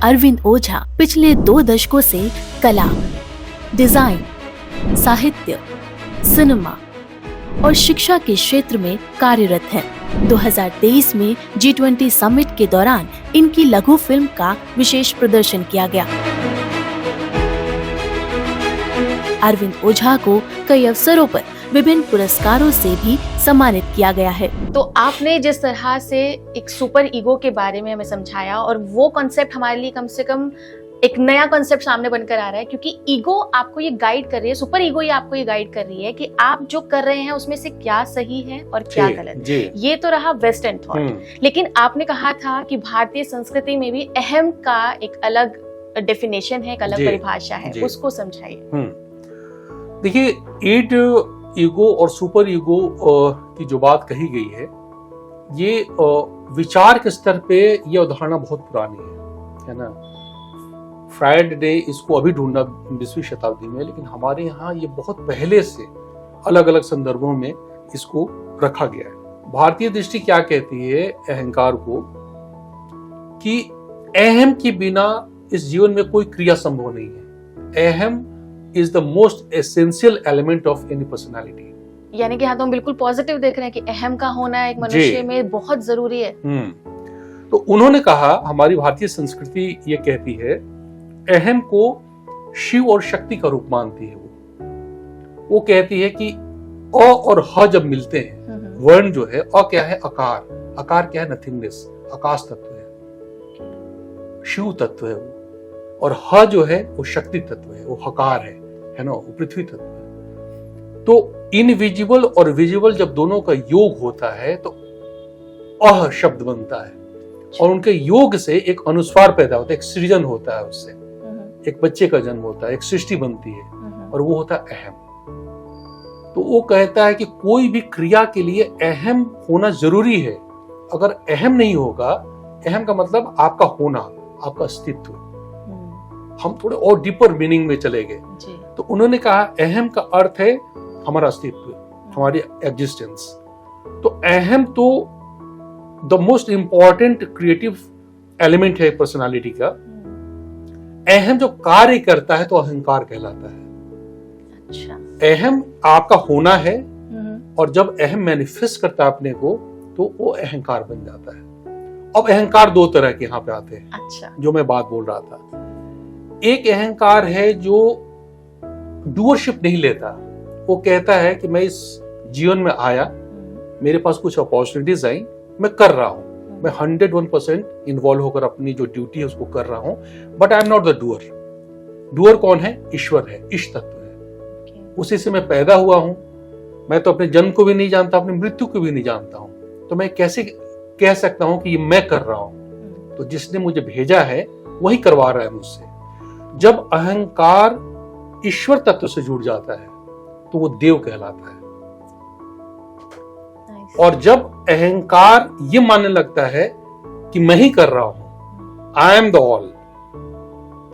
अरविंद ओझा पिछले 2 दशकों से कला, डिजाइन, साहित्य, सिनेमा और शिक्षा के क्षेत्र में कार्यरत हैं। 2023 में G20 समिट के दौरान इनकी लघु फिल्म का विशेष प्रदर्शन किया गया। अरविंद ओझा को कई अवसरों पर विभिन्न पुरस्कारों से भी सम्मानित किया गया है। तो आपने जिस तरह से एक सुपर ईगो के बारे में हमें समझाया, और वो कॉन्सेप्ट हमारे लिए कम से कम एक नया कॉन्सेप्ट सामने बनकर आ रहा है, क्योंकि ईगो आपको ये गाइड कर रही है, सुपर ईगो ही आपको ये गाइड कर रही है कि आप जो कर रहे हैं उसमें से क्या सही है और क्या गलत। ये तो रहा वेस्टर्न थॉट, लेकिन आपने कहा था कि भारतीय संस्कृति में भी अहम का एक अलग डेफिनेशन है, एक अलग परिभाषा है, उसको समझाइए। देखिए, एट ईगो और सुपर ईगो की जो बात कही गई है, ये विचार के स्तर पे ये अवधारणा बहुत पुरानी है ना। फ्रायड ने इसको अभी ढूंढा 20वीं शताब्दी में, लेकिन हमारे यहाँ ये बहुत पहले से अलग अलग संदर्भों में इसको रखा गया है। भारतीय दृष्टि क्या कहती है अहंकार को, कि अहम के बिना इस जीवन में कोई क्रिया संभव नहीं है। अहम is the most essential element of any personality। यानी कि हाँ, तो हम बिल्कुल पॉजिटिव देख रहे हैं कि अहम का होना एक मनुष्य में बहुत जरूरी है। तो उन्होंने कहा, हमारी भारतीय संस्कृति ये कहती है, अहम को शिव और शक्ति का रूप मानती है। वो कहती है कि अ और ह जब मिलते हैं, वर्ण जो है, अ क्या है, आकार, आकार क्या है, नथिंगनेस, आकाश तत्व है, शिव तत्व है वो, और ह जो है वो शक्ति तत्व है, वो हकार है ना, वो पृथ्वी तत्व है। तो इनविजिबल और विजिबल जब दोनों का योग होता है तो अह शब्द बनता है, और उनके योग से एक अनुस्वार पैदा होता है, एक सृजन होता है, उससे एक बच्चे का जन्म होता है, एक सृष्टि बनती है, और वो होता है अहम। तो वो कहता है कि कोई भी क्रिया के लिए अहम होना जरूरी है। अगर अहम नहीं होगा, अहम का मतलब आपका होना, आपका अस्तित्व। हम थोड़े और डीपर मीनिंग में चले गए। तो उन्होंने कहा अहम का अर्थ है हमारा अस्तित्व, हमारी एग्जिस्टेंस। तो अहम तो the most important creative element है पर्सनालिटी का। अहम जो कार्य करता है तो अहंकार कहलाता है। अच्छा। अहम आपका होना है, और जब अहम मैनिफेस्ट करता है अपने को, तो वो अहंकार बन जाता है। अब अहंकार 2 तरह के यहाँ पे आते हैं। अच्छा। जो मैं बात बोल रहा था, एक अहंकार है जो डूअरशिप नहीं लेता। वो कहता है कि मैं इस जीवन में आया, मेरे पास कुछ अपॉर्चुनिटीज आई, मैं कर रहा हूं, मैं 101% इन्वॉल्व होकर अपनी जो ड्यूटी है उसको कर रहा हूं, but I am not the doer. Doer कौन है? ईश्वर है, इष्ट तत्व है। उसी से मैं पैदा हुआ हूं। मैं तो अपने जन्म को भी नहीं जानता, अपनी मृत्यु को भी नहीं जानता हूं, तो मैं कैसे कह सकता हूं कि ये मैं कर रहा हूं? तो जिसने मुझे भेजा है वही करवा रहा है मुझसे। जब अहंकार ईश्वर तत्व से जुड़ जाता है तो वो देव कहलाता है। और जब अहंकार ये मानने लगता है कि मैं ही कर रहा हूं, आई एम द ऑल,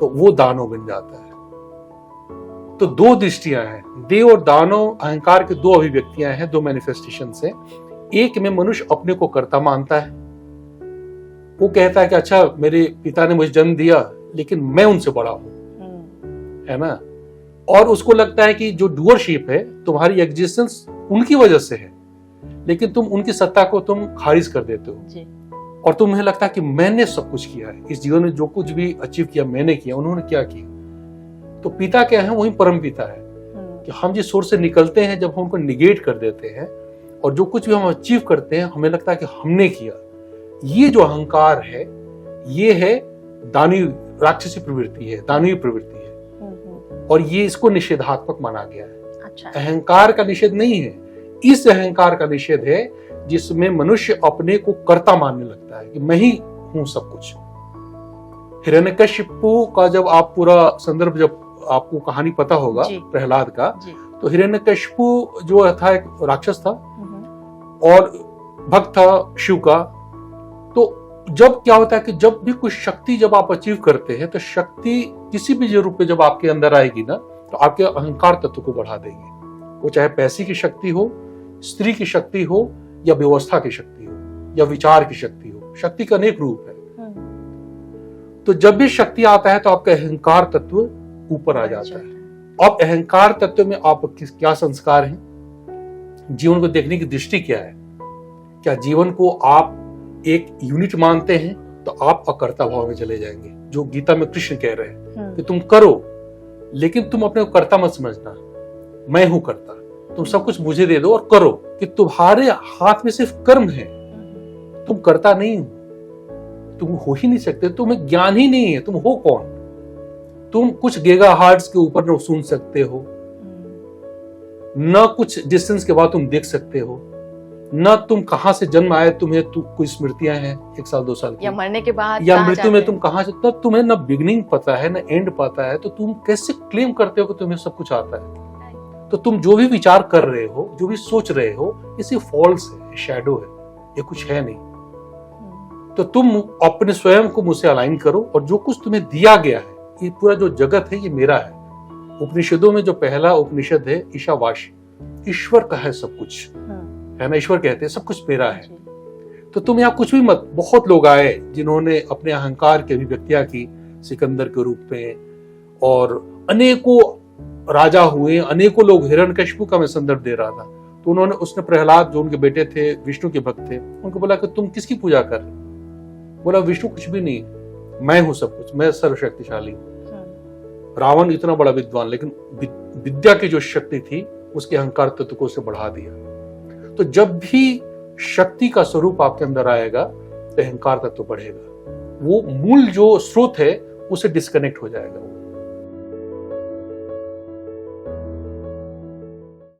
तो वो दानव बन जाता है। तो 2 दृष्टियां हैं, देव और दानव। अहंकार के 2 अभिव्यक्तियां हैं, 2 मैनिफेस्टेशन है। एक में मनुष्य अपने को कर्ता मानता है। वो कहता है कि अच्छा, मेरे पिता ने मुझे जन्म दिया, लेकिन मैं उनसे बड़ा हूं, है ना। और उसको लगता है कि जो डूअरशिप है, तुम्हारी एग्जिस्टेंस उनकी वजह से है, लेकिन तुम उनकी सत्ता को तुम खारिज कर देते हो, और तुम्हें लगता है कि मैंने सब कुछ किया है इस जीवन में, जो कुछ भी अचीव किया मैंने किया, उन्होंने क्या किया। तो पिता क्या है? वही परम पिता है। कि हम जिस सोर्स से निकलते हैं, जब हम उनको निगेट कर देते हैं, और जो कुछ भी हम अचीव करते हैं, हमें लगता है कि हमने किया। ये जो अहंकार है, ये है दानवीय, राक्षसी प्रवृत्ति है, दानवीय प्रवृत्ति है, और ये इसको निषेधात्मक माना गया है। अच्छा। अहंकार का निषेध नहीं है, इस अहंकार का निषेध है जिसमें मनुष्य अपने को कर्ता मानने लगता है कि मैं ही हूं सब कुछ। हिरण्यकशिपु का जब आप पूरा संदर्भ, जब आपको कहानी पता होगा प्रहलाद का, तो हिरण्यकशिपु जो था एक राक्षस था और भक्त था शिव का। तो जब क्या होता है कि जब भी कुछ शक्ति जब आप अचीव करते हैं, तो शक्ति किसी भी रूप में जब आपके अंदर आएगी ना, तो आपके अहंकार तत्व को बढ़ा देगी। वो चाहे पैसे की शक्ति हो, स्त्री की शक्ति हो, या व्यवस्था की शक्ति हो, या विचार की शक्ति हो। शक्ति का अनेक रूप है। तो जब भी शक्ति आता है तो आपका अहंकार तत्व ऊपर आ जाता है। अब अहंकार तत्व में आप क्या संस्कार हैं, जीवन को देखने की दृष्टि क्या है, क्या जीवन को आप एक यूनिट मानते हैं तो आप अकर्ता भाव में चले जाएंगे, जो गीता में कृष्ण कह रहे हैं कि तुम करो, लेकिन तुम अपने को कर्ता मत समझना, मैं हूं कर्ता, तुम सब कुछ मुझे दे दो और करो, कि तुम्हारे हाथ में सिर्फ कर्म है, तुम कर्ता नहीं हो, तुम हो ही नहीं सकते, तुम्हें ज्ञान ही नहीं है, तुम हो कौन। तुम कुछ गीगाहर्ट्ज के ऊपर न सुन सकते हो, न कुछ डिस्टेंस के बाद तुम देख सकते हो, न तुम कहां से जन्म आए, तुम्हें कोई स्मृतियां हैं 1 साल 2 साल की, या मरने के बाद या मृत्यु में तुम कहां से, तो तुम्हें न बिगनिंग पता है न एंड पता है, तो तुम कैसे क्लेम करते हो कि तुम्हें सब कुछ आता है। तो तुम जो भी विचार कर रहे हो, जो भी सोच रहे हो, ये सिर्फ फॉल्स है, शैडो है, ये कुछ है नहीं। तो तुम अपने स्वयं को मुझसे अलाइन करो, और जो कुछ तुम्हें दिया गया है, ये पूरा जो जगत है ये मेरा है। उपनिषदों में जो पहला उपनिषद है ईशावास्य, ईश्वर का है सब कुछ, है ना, ईश्वर कहते हैं सब कुछ मेरा है। तो तुम यहाँ कुछ भी मत, बहुत लोग आए जिन्होंने अपने अहंकार की अभिव्यक्तियां की सिकंदर के रूप में, और अनेकों राजा हुए, अनेकों लोग, हिरण्यकशिपु का मैं संदर्भ दे रहा था, तो उन्होंने, उसने प्रहलाद जो उनके बेटे थे, विष्णु के भक्त थे, उनको बोला कि तुम किसकी पूजा कर रहे हो? बोला विष्णु कुछ भी नहीं, मैं हूं सब कुछ, मैं सर्वशक्तिशाली हूं। रावण इतना बड़ा विद्वान, लेकिन विद्या की जो शक्ति थी उसके अहंकार तत्व को उससे बढ़ा दिया। तो जब भी शक्ति का स्वरूप आपके अंदर आएगा तो अहंकार तत्व बढ़ेगा, वो मूल जो स्रोत है उसे डिस्कनेक्ट हो जाएगा।